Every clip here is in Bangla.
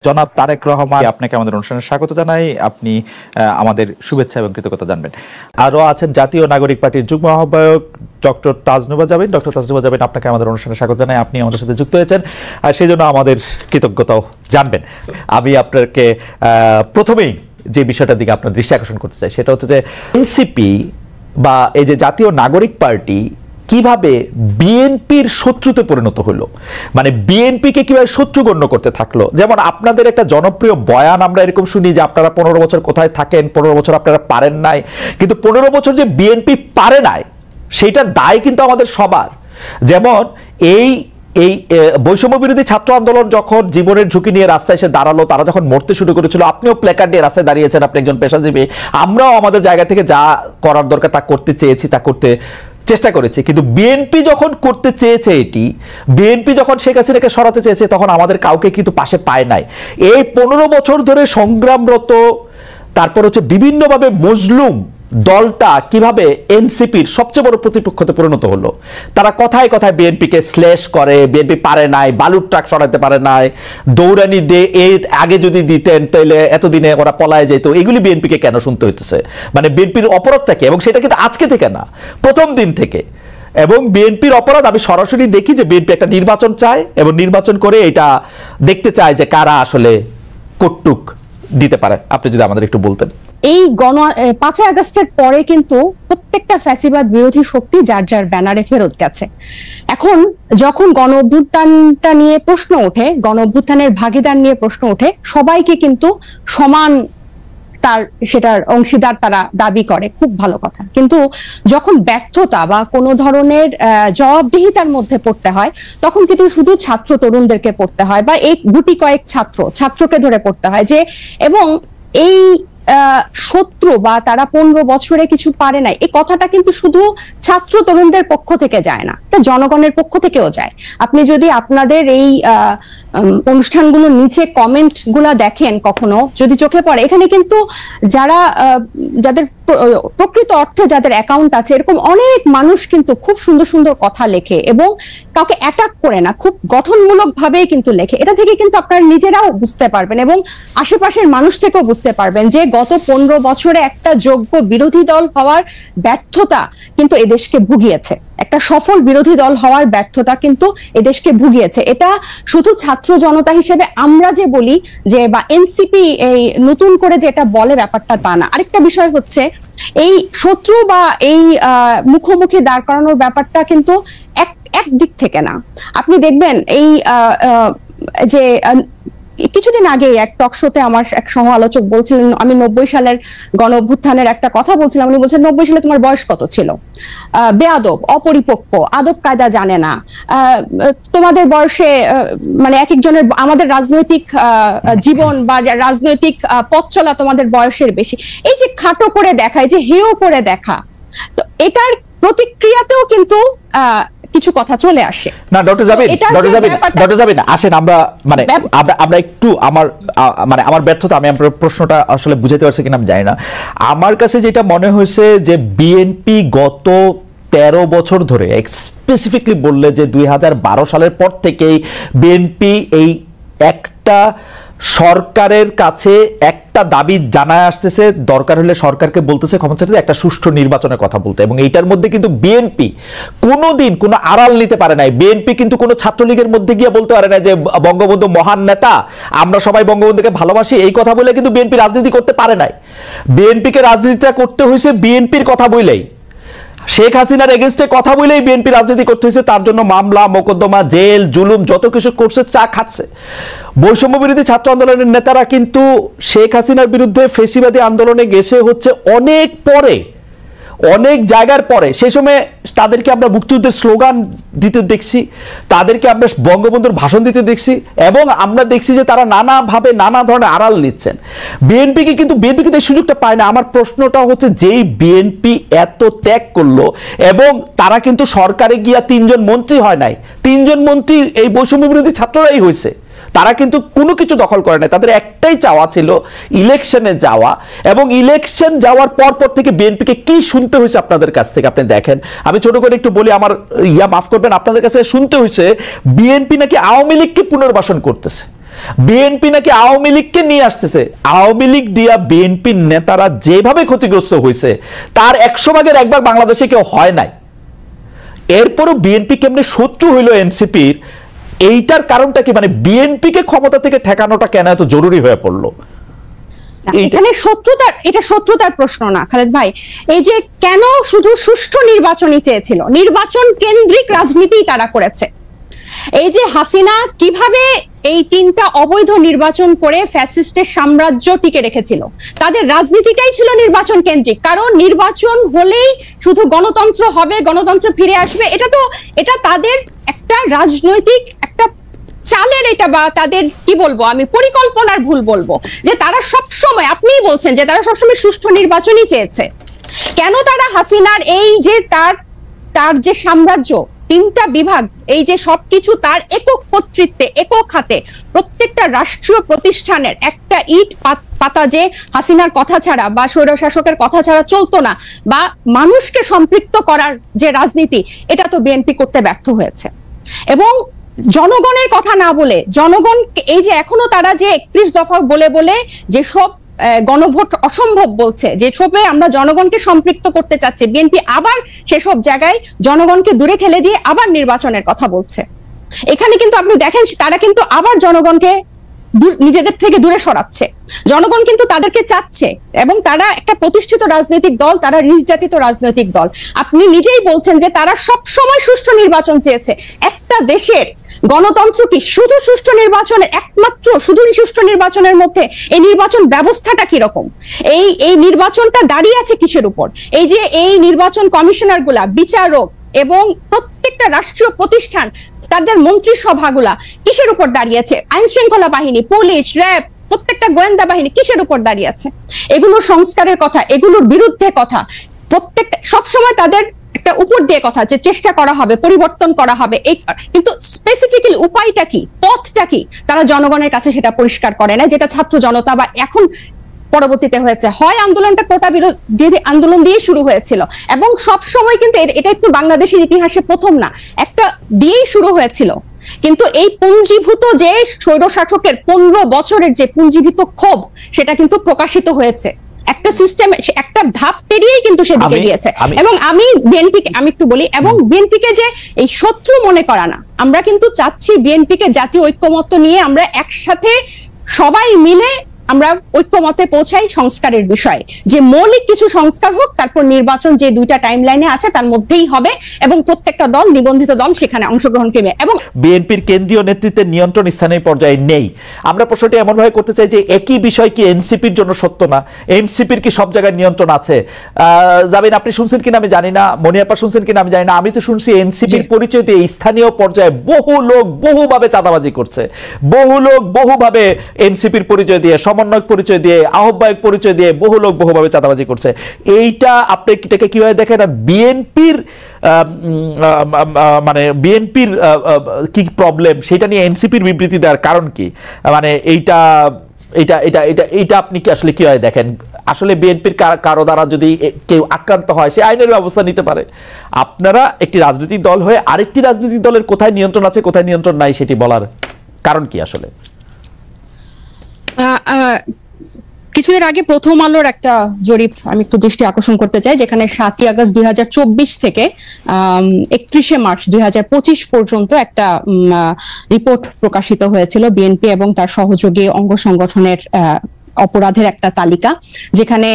জনাব তারেক রহমান, আপনাকে আমাদের অনুষ্ঠানে স্বাগত জানাই। আপনি আমাদের শুভেচ্ছা এবং কৃতজ্ঞতা জানবেন। আরও আছেন জাতীয় নাগরিক পার্টির যুগ্ম আহ্বায়ক ডক্টর তাজনুবা জাবিন। ডক্টর তাজনুবা জাবিন, আপনাকে আমাদের অনুষ্ঠানে স্বাগত জানাই। আপনি আমাদের সাথে যুক্ত হয়েছেন, আর সেই জন্য আমাদের কৃতজ্ঞতাও জানবেন। আমি আপনাকে প্রথমেই যে বিষয়টার দিকে আপনার দৃষ্টি আকর্ষণ করতে চাই, সেটা হচ্ছে যে এনসিপি বা এই যে জাতীয় নাগরিক পার্টি কিভাবে বিএনপির শত্রুতে পরিণত হলো, মানে বিএনপিকে কিভাবে শত্রু গণ্য করতে থাকলো। যেমন আপনাদের একটা জনপ্রিয় বয়ান আমরা এরকম শুনি যে আপনারা 15 বছর কোথায় থাকেন, 15 বছর আপনারা পারেন নাই, কিন্তু 15 বছর যে বিএনপি পারে নাই সেইটার দায় কিন্তু আমাদের সবার। যেমন এই বৈষম্য বিরোধী ছাত্র আন্দোলন যখন জীবনের ঝুঁকি নিয়ে রাস্তায় এসে দাঁড়ালো, তারা যখন মরতে শুরু করেছিল, আপনিও প্ল্যাকার্ড নিয়ে রাস্তায় দাঁড়িয়েছেন, আপনি একজন পেশাজীবী। আমরাও আমাদের জায়গা থেকে যা করার দরকার তা করতে চেয়েছি, তা করতে চেষ্টা করেছি। কিন্তু বিএনপি যখন করতে চেয়েছে, বিএনপি যখন শেখ হাসিনাকে সরাতে চেয়েছে, তখন আমাদের কাউকে কিন্তু পাশে পায় নাই। এই 15 বছর ধরে সংগ্রামরত, তারপর হচ্ছে বিভিন্নভাবে মজলুম দলটা কিভাবে এনসিপির সবচেয়ে বড় প্রতিপক্ষতে পরিণত হলো। তারা কথায় কথায় বিএনপিকে শ্লেষ করে, বিএনপি পারে নাই, বালুর ট্রাক সরাতে পারে নাই, দৌড়ানি দিয়ে এই আগে যদি দিতেন তাহলে এতদিনে ওরা পলায় যেত। এগুলি বিএনপিকে কেন শুনতে হইতেছে? মানে বিএনপির অপরাধটা কি? এবং সেটা কিন্তু আজকে থেকে না, প্রথম দিন থেকে। এবং বিএনপির অপরাধ আমি সরাসরি দেখি যে বিএনপি একটা নির্বাচন চায় এবং নির্বাচন করে এটা দেখতে চায় যে কারা আসলে কটুক দিতে পারে। আপনি যদি আমাদের একটু বলতেন। এই 5 আগস্টের পরে কিন্তু প্রত্যেকটা ফ্যাসিবাদ বিরোধী শক্তি যার যার ব্যানারে ফেরত গেছে। এখন যখন গণ অভ্যুত্থানটা নিয়ে প্রশ্ন ওঠে, গণ অভ্যুত্থানের ভাগিদার নিয়ে প্রশ্ন ওঠে, সবাইকে কিন্তু সমান সেটার অংশীদার তারা দাবি করে, খুব ভালো কথা। কিন্তু যখন ব্যর্থতা বা কোনো ধরনের জবাবদিহিতার মধ্যে পড়তে হয়, তখন কিন্তু শুধু ছাত্র তরুণদেরকে পড়তে হয়, বা এই গুটি কয়েক ছাত্রকে ধরে পড়তে হয় যে, এবং এই শত্রু বা তারা 15 বছরে কিছু পারে নাই, এই কথাটা কিন্তু শুধু ছাত্র তরুণদের পক্ষ থেকে যায় না, তা জনগণের পক্ষ থেকেও যায়। আপনি যদি আপনাদের এই অনুষ্ঠানগুলোর নিচে কমেন্ট গুলা দেখেন, কখনো যদি চোখে পড়ে, এখানে কিন্তু যাদের প্রকৃত অর্থে যাদের অ্যাকাউন্ট আছে, এরকম অনেক মানুষ কিন্তু খুব সুন্দর সুন্দর কথা লেখে এবং কাউকে অ্যাটাক করে না, খুব গঠনমূলক ভাবে কিন্তু লেখে। এটা থেকে কিন্তু আপনারা নিজেরাও বুঝতে পারবেন এবং আশেপাশের মানুষ থেকেও বুঝতে পারবেন যে গত 15 বছরে একটা যোগ্য বিরোধী দল হওয়ার ব্যর্থতা কিন্তু এদেশকে ভুগিয়েছে, একটা সফল বিরোধী দল হওয়ার ব্যর্থতা কিন্তু এদেশকে ভুগিয়েছে। এটা শুধু ছাত্র জনতা হিসেবে আমরা যে বলি যে, বা এনসিপি এই নতুন করে যেটা বলে, ব্যাপারটা তা না। আরেকটা বিষয় হচ্ছে, এই শত্রু বা এই মুখোমুখি দাঁড় করানোর ব্যাপারটা কিন্তু এক দিক থেকে না। আপনি দেখবেন এই যে কিছুদিন আগে এক টক শোতে আমার এক সহ আলোচক বলছিলেন, আমি 90 সালের গণ অভ্যুত্থানের একটা কথা বলছিলাম, উনি বলছেন 90 সালে তোমার বয়স কত ছিল? বেয়াদব, অপরিপক্ক, আদব কায়দা জানে না, তোমাদের বয়সে মানে এক একজনের, আমাদের রাজনৈতিক জীবন বা রাজনৈতিক পথ চলা তোমাদের বয়সের বেশি। এই যে খাটো করে দেখা, এই যে হেয় করে দেখা, তো এটার প্রতিক্রিয়াতেও কিন্তু কিছু কথা চলে আসে না। ডক্টর জাবিন আসেন, আমরা একটু আমার ব্যর্থতা, আমি আপনার প্রশ্নটা আসলে বুঝাতে পারছি কিনা আমি জানি না। আমার কাছে যেটা মনে হয়েছে যে বিএনপি গত 13 বছর ধরে, স্পেসিফিকলি বললে যে 2012 সালের পর থেকেই বিএনপি এই একটা সরকারের কাছে একটা দাবি জানায় আসতেছে, দরকার হলে সরকারকে বলতেছে ক্ষমতা চাইতে একটা সুষ্ঠু নির্বাচনের কথা বলতে। এবং এইটার মধ্যে কিন্তু বিএনপি কোনোদিন কোনো আড়াল নিতে পারে নাই। বিএনপি কিন্তু কোনো ছাত্রলীগের মধ্যে গিয়ে বলতে পারে না যে বঙ্গবন্ধু মহান নেতা, আমরা সবাই বঙ্গবন্ধুকে ভালোবাসি, এই কথা বলে কিন্তু বিএনপি রাজনীতি করতে পারে নাই। বিএনপিকে রাজনীতিটা করতে হয়েছে বিএনপির কথা বলেই, শেখ হাসিনার এগেইনস্টে কথা বলেই বিএনপি রাজনীতি করতে হয়েছে। তার জন্য মামলা, মোকদ্দমা, জেল, জুলুম যত কিছু করছে, চা খাচ্ছে। বৈষম্য বিরোধী ছাত্র আন্দোলনের নেতারা কিন্তু শেখ হাসিনার বিরুদ্ধে ফেসিবাদী আন্দোলনে গেছে হচ্ছে অনেক পরে, অনেক জায়গার পরে। সেই সময় তাদেরকে আমরা মুক্তিযুদ্ধের স্লোগান দিতে দেখছি, তাদেরকে আমরা বঙ্গবন্ধুর ভাষণ দিতে দেখছি, এবং আমরা দেখছি যে তারা নানাভাবে নানা ধরনের আড়াল নিচ্ছেন। বিএনপি কিন্তু এই সুযোগটা পায় না। আমার প্রশ্নটা হচ্ছে, যেই বিএনপি এত ত্যাগ করলো, এবং তারা কিন্তু সরকারে গিয়া 3 জন মন্ত্রী হয় নাই, 3 জন মন্ত্রী এই বৈষম্য বিরোধী ছাত্ররাই হয়েছে। তারা কিন্তু কোনো কিছু দখল করে নাই, তাদের একটাই চাওয়া ছিল ইলেকশনে যাওয়া। এবং ইলেকশন যাওয়ার পর থেকে বিএনপিকে কি শুনতে হয়েছে আপনাদের কাছ থেকে আপনি দেখেন। আমি ছোট করে একটু বলি, আমার মাফ করবেন, আপনাদের কাছে শুনতে হয়েছে বিএনপি নাকি আওয়ামী লীগকে পুনর্বাসন করতেছে। বিএনপি নাকি আওয়ামী লীগকে নিয়ে আসতেছে। আওয়ামী লীগ দিয়া বিএনপির নেতারা যেভাবে ক্ষতিগ্রস্ত হয়েছে তার 100 ভাগের 1 ভাগ বাংলাদেশে কেউ হয় নাই। এরপরও বিএনপি কেমনে শত্রু হইল এনসিপির, এইটার কারণটা কি? মানে বিএনপিকে ক্ষমতা থেকে ঠেকানোটা কেন এত জরুরি হয়ে পড়লো? এখানে এটা শত্রুতার প্রশ্ন না খালেদ ভাই। এই যে কেন শুধু সুষ্ঠু নির্বাচনই চেয়েছিল, নির্বাচন কেন্দ্রিক রাজনীতি তারা করেছে। এই যে হাসিনা কিভাবে এই 3টা অবৈধ নির্বাচন করে ফ্যাসিস্টের সাম্রাজ্য টিকে রেখেছিল, তাদের রাজনীতিটাই ছিল নির্বাচন কেন্দ্রিক। কারণ নির্বাচন হলেই শুধু গণতন্ত্র হবে, গণতন্ত্র ফিরে আসবে, এটা তাদের একটা রাজনৈতিক একটা চালের, এটা বা তাদের কি বলবো আমি, পরিকল্পনার ভুল বলবো, যে তারা সবসময়, আপনিই বলছেন যে তারা সবসময় সুষ্ঠু নির্বাচনই চেয়েছে। কেন তারা হাসিনার এই যে তার যে সাম্রাজ্য, 3টা বিভাগ, এই যে সবকিছু তার একক কর্তৃত্বে, একক হাতে, প্রত্যেকটা রাষ্ট্রীয় প্রতিষ্ঠানের একটা ইট পাতা যে হাসিনার কথা ছাড়া বা স্বৈরশাসকের কথা ছাড়া চলতো না, বা মানুষকে সম্পৃক্ত করার যে রাজনীতি, এটা তো বিএনপি করতে ব্যর্থ হয়েছে। এবং জনগণের কথা না বলে, জনগণ এই যে এখনো তারা যে 31 দফা বলে বলে যেসব গণভোট অসম্ভব বলছে, যেসবে আমরা জনগণকে সম্পৃক্ত করতে চাচ্ছি, বিএনপি আবার সেসব জায়গায় জনগণকে দূরে ঠেলে দিয়ে আবার নির্বাচনের কথা বলছে। এখানে কিন্তু আপনি দেখেন তারা কিন্তু আবার জনগণকে নিজেদের থেকে দূরে সরাচ্ছে। জনগণ কিন্তু তাদেরকে চাচ্ছে, এবং তারা একটা প্রতিষ্ঠিত রাজনৈতিক দল, তারা নির্যাতিত রাজনৈতিক দল। আপনি নিজেই বলছেন যে তারা সব সময় সুষ্ঠু নির্বাচন চেয়েছে। একটা দেশের গণতন্ত্র কি শুধু সুষ্ঠু নির্বাচনের, একমাত্র শুধু সুষ্ঠু নির্বাচনের মধ্যে এই নির্বাচন ব্যবস্থাটা কি রকম, এই নির্বাচনটা দাঁড়িয়ে আছে কিসের উপর? এই যে এই নির্বাচন কমিশনার গুলা, বিচারক এবং প্রত্যেকটা রাষ্ট্রীয় প্রতিষ্ঠান, তাদের মন্ত্রিসভাগুলা কিসের উপর দাঁড়িয়েছে? আইন শৃঙ্খলা বাহিনী, পুলিশ, র্যাব, প্রত্যেকটা গোয়েন্দা বাহিনী কিসের উপর দাঁড়িয়ে আছে? এগুলোর সংস্কারের কথা, এগুলোর বিরুদ্ধে কথা, প্রত্যেকটা সবসময় তাদের একটা উপর দিয়ে কথা, যে চেষ্টা করা হবে, পরিবর্তন করা হবে, কিন্তু স্পেসিফিক্যালি উপায়টা কি, পথটা কি, তারা জনগণের কাছে সেটা পরিষ্কার করে না। যেটা ছাত্র জনতা বা এখন পরবর্তীতে হয়েছে, হয় আন্দোলনটা কোটা বিরোধী আন্দোলন দিয়ে শুরু হয়েছিল, এবং সব সময় কিন্তু এটা একটু বাংলাদেশের ইতিহাসে প্রথম না, একটা দিয়েই শুরু হয়েছিল। কিন্তু এই পুঞ্জীভূত যে স্বৈরশাসকের 15 বছরের যে পুঞ্জীভূত ক্ষোভ, সেটা কিন্তু প্রকাশিত হয়েছে একটা সিস্টেম, একটা ধাপ পেরিয়েই কিন্তু সেদিকে গিয়েছে। এবং আমি বিএনপিকে আমি একটু বলি, এবং বিএনপিকে যে এই শত্রু মনে করা না, আমরা কিন্তু চাচ্ছি বিএনপিকে জাতীয় ঐক্যমত্য নিয়ে আমরা একসাথে সবাই মিলে আমরা ঐক্যমতে পৌঁছাই সংস্কারের বিষয়ে, যে মৌলিক কিছু সংস্কার হোক, তারপর নির্বাচন যে 2টা টাইম লাইনে আছে তার মধ্যেই হবে, এবং প্রত্যেকটা দল, নিবন্ধিত দল সেখানে অংশগ্রহণ করবে। এবং বিএনপির কেন্দ্রীয় নেতৃত্বের নিয়ন্ত্রণ স্থানীয় পর্যায়ে নেই। আমরা প্রশ্নটি এমন ভাবে করতে চাই যে একই বিষয় কি এনসিপির জন্য সত্য না? এনসিপির কি সব জায়গায় নিয়ন্ত্রণ আছে? জামিন, আপনি শুনছেন কিনা আমি জানি না, মনিয়াপা শুনছেন কিনা আমি জানি না, আমি তো শুনছি এনসিপির পরিচয় দিয়ে স্থানীয় পর্যায়ে বহু লোক বহুভাবে চাঁদাবাজি করছে, বহু লোক বহুভাবে এনসিপির পরিচয় দিয়ে, সমন্বয়ক পরিচয় দিয়ে, আহ্বায়ক পরিচয় দিয়ে বহু লোক বহুভাবে চাঁদাবাজি করছে। এইটা আপনি এটাকে কিভাবে দেখেন? আর বিএনপির মানে বিএনপির কি প্রবলেম, সেটা নিয়ে এনসিপির বিবৃতি দেওয়ার কারণ কি? মানে এইটা এটা এটা এটা এইটা আপনি কি আসলে কিভাবে দেখেন? আসলে বিএনপির কারো দ্বারা যদি কেউ আক্রান্ত হয়, সে আইনের ব্যবস্থা নিতে পারে। আপনারা একটি রাজনৈতিক দল হয়ে আরেকটি রাজনৈতিক দলের কোথায় নিয়ন্ত্রণ আছে, কোথায় নিয়ন্ত্রণ নাই, সেটি বলার কারণ কি আসলে? কিছুদিন আগে প্রথম আলোর একটা জরিপ আমি একটু দৃষ্টি আকর্ষণ করতে চাই, যেখানে 7ই আগস্ট 2024 থেকে 31শে মার্চ 2025 পর্যন্ত একটা রিপোর্ট প্রকাশিত হয়েছিল বিএনপি এবং তার সহযোগী অঙ্গ সংগঠনের অপরাধের একটা তালিকা, যেখানে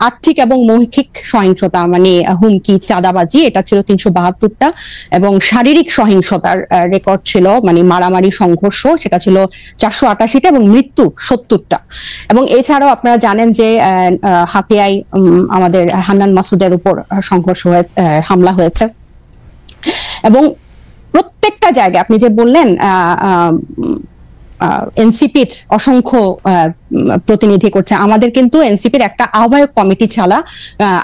আর্থিক এবং মৌখিক সহিংসতা মানে হুমকি, চাঁদাবাজি, এটা ছিল 372টা, এবং শারীরিক সহিংসতার রেকর্ড ছিল মানে মারামারি, সংঘর্ষ, সেটা ছিল 488টা, এবং মৃত্যু 70টা। এবং এছাড়াও আপনারা জানেন যে হাতিয়ায় আমাদের হান্নান মাসুদের উপর সংঘর্ষ হয়েছে, হামলা হয়েছে, এবং প্রত্যেকটা জায়গায় আপনি যে বললেন এনসিপির অসংখ্য প্রতিনিধি করছে, আমাদের কিন্তু এনসিপির একটা আহ্বায়ক কমিটি ছাড়া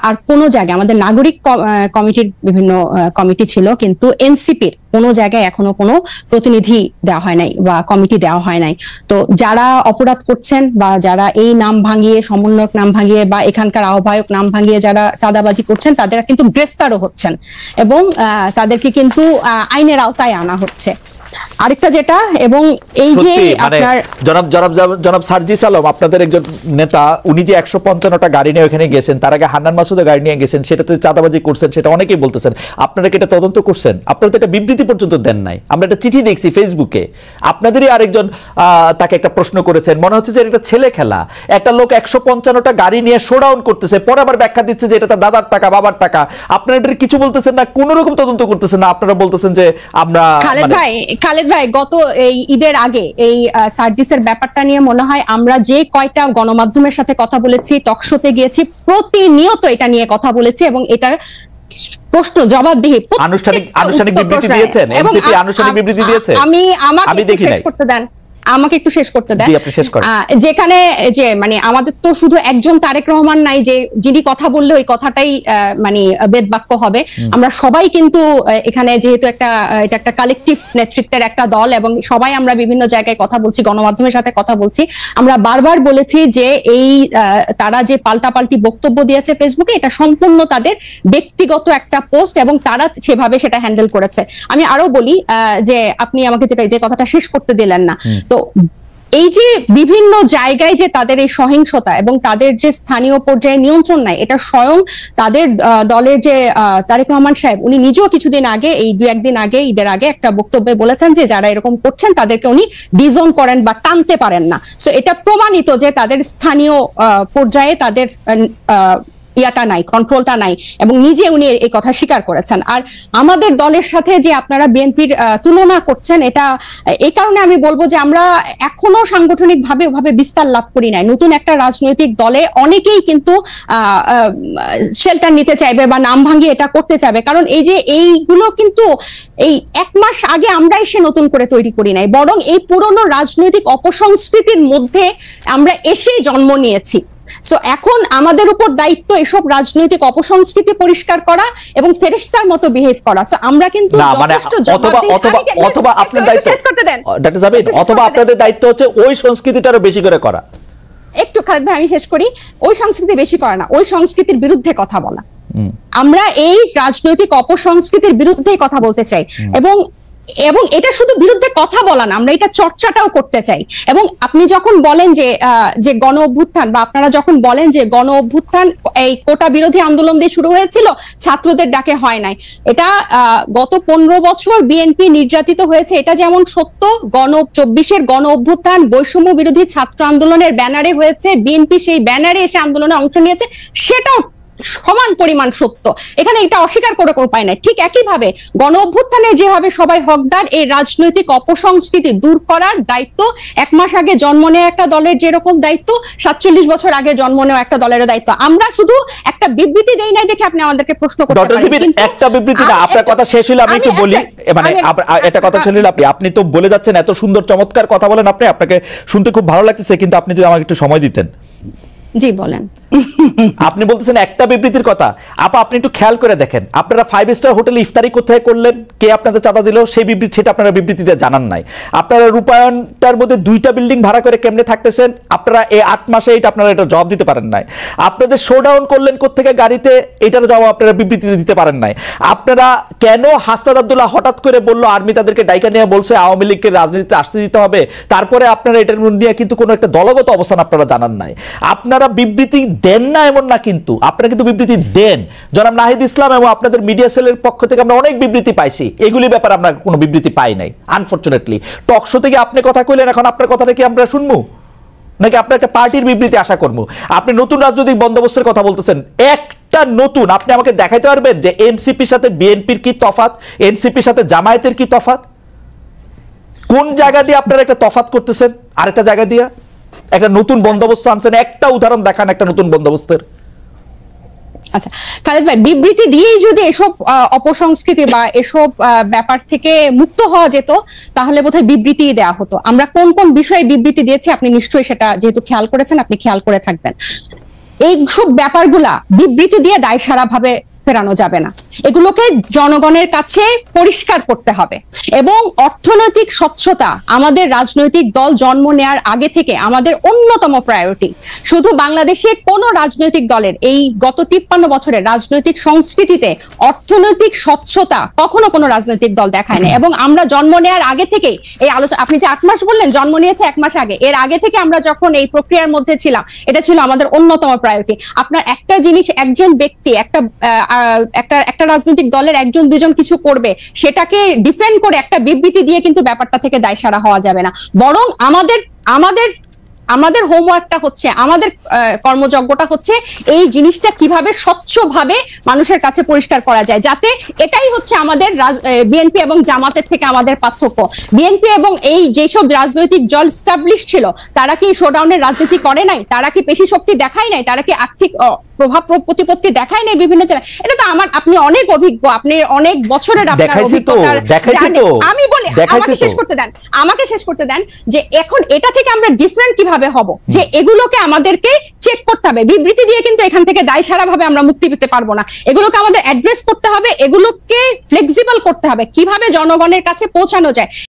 আর কোনো জায়গায়, আমাদের নাগরিক কমিটির বিভিন্ন কমিটি ছিল, কিন্তু এনসিপির কোনো জায়গায় এখনো কোনো প্রতিনিধি দেওয়া হয় নাই বা কমিটি দেওয়া হয় নাই। তো যারা অপরাধ করছেন বা যারা এই নাম ভাঙিয়ে, সমন্বয়ক নাম ভাঙিয়ে বা এখানকার আহ্বায়ক নাম ভাঙিয়ে যারা চাঁদাবাজি করছেন তাদের কিন্তু গ্রেফতারও হচ্ছেন এবং তাদেরকে কিন্তু আইনের আওতায় আনা হচ্ছে। আরেকটা যেটা, এবং এই যে আপনার জনাব সার্জিস আলম, আপনাদের একজন নেতা, উনি যে 155টা গাড়ি নিয়ে ওখানে গেছেন, তার আগে হান্নান মাসুদের গাড়ি নিয়ে গেছেন, সেটাতে চাঁদাবাজি করছেন, সেটা অনেকেই বলতেছেন। আপনারা কি এটা তদন্ত করছেন? আপনারা তো একটা বিবৃতি পর্যন্ত দেন নাই। আমরা একটা চিঠি দেখছি ফেসবুকে, আপনাদেরই আরেকজন তাকে একটা প্রশ্ন করেছেন, মনে হচ্ছে যে এটা ছেলে খেলা। একটা লোক 155টা গাড়ি নিয়ে শোডাউন করতেছে, পরে আবার ব্যাখ্যা দিচ্ছে যে এটা তার দাদার টাকা, বাবার টাকা। আপনারা এটা কিছু বলতেছেন না, কোন রকম তদন্ত করতেছেন না। আপনারা বলতেছেন যে আমরা খালেদ ভাই গত এই ঈদের আগে এই সার্ভিসের ব্যাপারটা নিয়ে মনে হয় আমরা যে কয়টা গণমাধ্যমের সাথে কথা বলেছি, টকশোতে গিয়েছি, প্রতিনিয়ত এটা নিয়ে কথা বলেছি এবং এটার প্রশ্ন জবাবদিহি আনুষ্ঠানিক বিবৃতি দিয়েছেন, এনসিপি আনুষ্ঠানিক বিবৃতি দিয়েছে। আমাকে শেষ করতে দেন, আমাকে একটু শেষ করতে দেন। যেখানে যে মানে আমাদের তো শুধু একজন তারেক রহমান নাই যে যিনি কথা বললে ওই কথাটাই মানে বেদবাক্য হবে। আমরা সবাই কিন্তু এখানে যেহেতু এটা একটা কালেকটিভ নেতৃত্বের একটা দল এবং সবাই আমরা বিভিন্ন জায়গায় কথা বলছি, গণমাধ্যমের সাথে কথা বলছি। আমরা বারবার বলেছি যে এই তারা যে পাল্টাপাল্টি বক্তব্য দিয়েছে ফেসবুকে, এটা সম্পূর্ণ তাদের ব্যক্তিগত একটা পোস্ট এবং তারা সেভাবে সেটা হ্যান্ডেল করেছে। আমি আরো বলি যে আপনি আমাকে যে কথাটা শেষ করতে দিলেন না, তো এই যে বিভিন্ন জায়গায় যে তাদের এই সহিংসতা এবং তাদের যে স্থানীয় পর্যায়ে নিয়ন্ত্রণ নাই, এটা স্বয়ং তাদের দলের যে তারেক রহমান সাহেব, উনি নিজেও কিছুদিন আগে, এই 2-1 দিন আগে, ঈদের আগে একটা বক্তব্যে বলেছেন যে যারা এরকম করছেন তাদেরকে উনি ডিজোন করেন বা টানতে পারেন না। সো এটা প্রমাণিত যে তাদের স্থানীয় পর্যায়ে তাদের ইয়াটা নাই, কন্ট্রোলটা নাই, এবং নিজে উনি এই কথা স্বীকার করেছেন। আর আমাদের দলের সাথে যে আপনারা বিএনপির তুলনা করছেন, এটা এই কারণে আমি বলবো যে আমরা এখনো সাংগঠনিক ভাবে ওভাবে বিস্তার লাভ করি নাই। নতুন একটা রাজনৈতিক দলে অনেকেই কিন্তু শেল্টার নিতে চাইবে বা নাম ভাঙিয়ে এটা করতে চাইবে, কারণ এই যে এইগুলো কিন্তু এই 1 মাস আগে আমরা এসে নতুন করে তৈরি করি নাই, বরং এই পুরনো রাজনৈতিক অপসংস্কৃতির মধ্যে আমরা এসেই জন্ম নিয়েছি। সো এখন আমাদের উপর দায়িত্ব এসব রাজনৈতিক অপসংস্কৃতি পরিষ্কার করা এবং ফেরেশতার মতো বিহেভ করা। সো আমরা কিন্তু অথবা আপনার দায়িত্ব, ডক্টর জাবির, অথবা আপনাদের দায়িত্ব হচ্ছে ওই সংস্কৃতিটারও বেশি করে করা। একটু খালেদ ভাই আমি শেষ করি। ওই সংস্কৃতি বেশি করা না, ওই সংস্কৃতির বিরুদ্ধে কথা বলা। আমরা এই রাজনৈতিক অপসংস্কৃতির বিরুদ্ধে কথা বলতে চাই এবং এটা শুধু বিরুদ্ধে কথা বলা না, আমরা এটা চর্চাটাও করতে চাই। এবং আপনি যখন বলেন যে গণ অভ্যুত্থান, বা আপনারা যখন বলেন যে গণ অভ্যুত্থান এই কোটা বিরোধী আন্দোলন দিয়ে শুরু হয়েছিল, ছাত্রদের ডাকে হয় নাই, এটা গত 15 বছর বিএনপি নির্যাতিত হয়েছে, এটা যেমন সত্য। 24-এর গণ অভ্যুত্থান বৈষম্য বিরোধী ছাত্র আন্দোলনের ব্যানারে হয়েছে, বিএনপি সেই ব্যানারে এসে আন্দোলনে অংশ নিয়েছে, সেটাও সমান পরিমাণ সত্য। এখানে এটা অস্বীকার করে কোনো উপায় নাই। ঠিক একইভাবে গণ অভ্যুত্থানের যেভাবে সবাই হকদার, এই রাজনৈতিক অপসংস্কৃতি দূর করার দায়িত্ব 1 মাস আগে জন্ম নেওয়া একটা দলের যেরকম দায়িত্ব, 47 বছর আগে জন্ম নেওয়া একটা দলের দায়িত্ব। আমরা শুধু একটা বিবৃতি দেই নাই দেখে আপনি আমাদেরকে প্রশ্ন করতে পারেন, কিন্তু একটা বিবৃতি না। আপনার কথা শেষ হইলো আমি একটু বলি, মানে এটা কথা শেষ হইলো, আপনি তো বলে যাচ্ছেন, এত সুন্দর চমৎকার কথা বলেন আপনি, আপনাকে শুনতে খুব ভালো লাগতেছে, কিন্তু আপনি যদি আমাকে একটু সময় দিতেন। জি বলেন। আপনি বলতেছেন একটা বিবৃতির কথা। আপা আপনি একটু খেয়াল করে দেখেন, আপনারা 5 স্টার হোটেলে ইফতারি কোথায় করলেন, কে আপনাদের চাঁদা দিল, সেই বিবৃতি সেটা আপনারা বিবৃতিতে জানান নাই। আপনারা রূপায়ণটার মধ্যে 2টা বিল্ডিং ভাড়া করে কেমনে থাকতেছেন, আপনারা এই 8 মাসে এটা আপনারা এটা জবাব দিতে পারেন নাই। আপনাদের শোডাউন করলেন কোত্থেকে গাড়িতে, এটার জবাব আপনারা বিবৃতিতে দিতে পারেন নাই। আপনারা কেন হাসনাত আব্দুল্লাহ হঠাৎ করে বললো আর্মি তাদেরকে ডাইকা নিয়ে বলছে আওয়ামী লীগকে রাজনীতিতে আসতে দিতে হবে, তারপরে আপনারা এটার নিয়ে কিন্তু কোনো একটা দলগত অবস্থান আপনারা জানান নাই। আপনারা বিবৃতি দেন না এমন না, কিন্তু আপনারা কিন্তু বিবৃতি দেন। জনাব নাহিদ ইসলাম এবং আপনাদের মিডিয়া সেলের পক্ষ থেকে আমরা অনেক বিবৃতি পাইছি, এগুলি ব্যাপারে আমরা কোনো বিবৃতি পাই নাই আনফরচুনেটলি। টক শো থেকে আপনি কথা কইলেন, এখন আপনার কথাটা কি আমরা শুনবো নাকি আপনার একটা পার্টির বিবৃতি আশা করবো? আপনি নতুন রাজনৈতিক বন্দোবস্তের কথা বলতেছেন, একটা নতুন, আপনি আমাকে দেখাইতে পারবেন যে এনসিপির সাথে বিএনপির কি তফাৎ, এনসিপির সাথে জামায়াতের কি তফাৎ? কোন জায়গা দিয়ে আপনারা একটা তফাৎ করতেছেন আরেকটা জায়গা দিয়ে? একটা নতুন বন্দোবস্ত আনছেন, একটা উদাহরণ দেখান একটা নতুন বন্দোবস্তের। আচ্ছা খালেদ ভাই, বিবৃতি দিয়েই যদি এসব অপসংস্কৃতি বা এসব ব্যাপার থেকে মুক্ত হওয়া যেত, তাহলে বোধহয় বিবৃতি দেওয়া হতো। আমরা কোন কোন বিষয়ে বিবৃতি দিয়েছি আপনি নিশ্চয়ই সেটা যেহেতু খেয়াল করেছেন, আপনি খেয়াল করে থাকবেন। এই সব ব্যাপারগুলা বিবৃতি দিয়ে দায়সারা ভাবে ফেরানো যাবে না, এগুলোকে জনগণের কাছে পরিষ্কার করতে হবে। এবং অর্থনৈতিক স্বচ্ছতা আমাদের রাজনৈতিক দল জন্ম নেয়ার আগে থেকে আমাদের অন্যতম প্রায়োরিটি। শুধু বাংলাদেশে কোন রাজনৈতিক দলের এই গত 53 বছরের রাজনৈতিক সংস্কৃতিতে অর্থনৈতিক স্বচ্ছতা কখনো কোনো রাজনৈতিক দল দেখায় না। এবং আমরা জন্ম নেয়ার আগে থেকেই এই আলোচনা, আপনি যে 8 মাস বললেন, জন্ম নিয়েছে 1 মাস আগে, এর আগে থেকে আমরা যখন এই প্রক্রিয়ার মধ্যে ছিলাম, এটা ছিল আমাদের অন্যতম প্রায়োরিটি। আপনার একটা জিনিস, একজন ব্যক্তি একটা রাজনৈতিক দলের একজন দুজন কিছু করবে, সেটাকে ডিফেন্ড করে একটা বিবৃতি দিয়ে কিন্তু ব্যাপারটা থেকে দায় সারা হওয়া যাবে না। বরং আমাদের হোমওয়ার্কটা হচ্ছে, আমাদের কর্মযজ্ঞটা হচ্ছে এই জিনিসটা কিভাবে স্বচ্ছভাবে মানুষের কাছে পরিষ্কার করা যায়, যাতে এটাই হচ্ছে আমাদের বিএনপি এবং জামাতের থেকে আমাদের পার্থক্য। বিএনপি এবং এই যেসব রাজনৈতিক দল স্টাবলিশ ছিল, তারা কি শোডাউনের রাজনীতি করে নাই? তারা কি পেশি শক্তি দেখায় নাই? তারা কি আর্থিক প্রভাব প্রতিপত্তি দেখায় নাই বিভিন্ন জেলায়? এটা তো আপনি অনেক অভিজ্ঞ, আপনি অনেক বছরের আপনার অভিজ্ঞতা। আমি বলি, আমাকে শেষ করতে দেন যে এখন এটা থেকে আমরা ডিফারেন্ট কিভাবে হব, যে এগুলোকে আমাদেরকে চেক করতে হবে। বিবৃতি দিয়ে কিন্তু এখান থেকে দায়সারা ভাবে আমরা মুক্তি পেতে পারবো না। এগুলোকে আমাদের অ্যাড্রেস করতে হবে, এগুলোকে ফ্লেক্সিবল করতে হবে, কিভাবে জনগণের কাছে পৌঁছানো যায়।